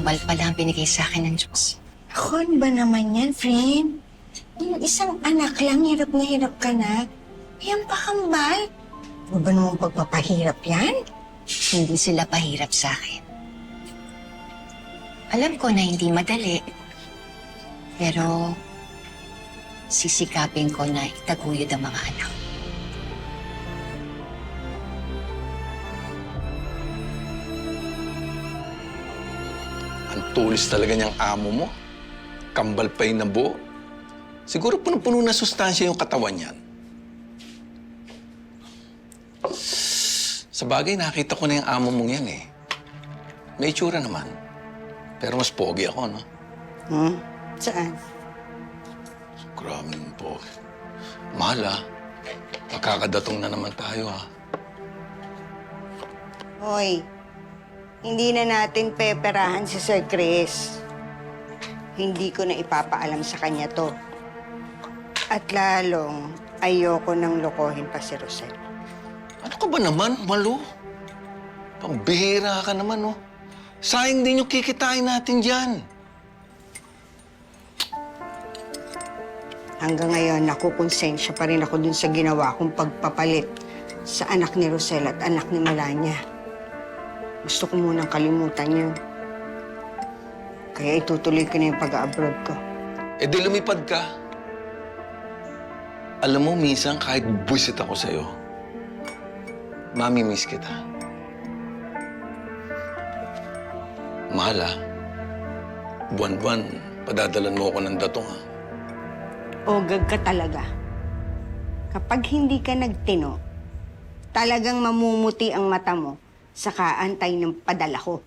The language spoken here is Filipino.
kambal pala ang binigay sa akin ng Diyos. Ako, ano ba naman yan, friend? Yung isang anak lang, hirap na hirap ka na. Yan pa kambal. Ano ba namang pagpapahirap yan? Hindi sila pahirap sa akin. Alam ko na hindi madali. Pero sisikapin ko na itaguyod ang mga anak. Ang tulis talaga niyang amo mo. Kambal pa yung nabuo. Siguro punong-puno na sustansya yung katawan niyan. Sa bagay, nakita ko na yung amo mong yan eh. May itsura naman. Pero mas pogi ako, no? Saan? Grabe naman po. Mahal, ah. Magkakadatong na naman tayo, ah. Hoy, hindi na natin peperahan si Sir Chris. Hindi ko na ipapaalam sa kanya to. At lalong ayoko nang lokohin pa si Rosel. Ano ka ba naman, Malo? Pambihira ka naman, oh. Sayang din yung kikitain natin dyan. Hanggang ngayon, nakukonsensya pa rin ako dun sa ginawa kong pagpapalit sa anak ni Rosel at anak ni Melania. Gusto ko munang kalimutan yun. Kaya itutuloy ko na yung pag-abroad ko. Eh di lumipad ka. Alam mo, minsan kahit buwisit ako sa'yo, mami-miss kita. Mahal, ah. Buwan-buwan, padadalan mo ako ng datong, ha? Ogag ka talaga. Kapag hindi ka nagtino, talagang mamumuti ang mata mo sa kaantay ng padala ko.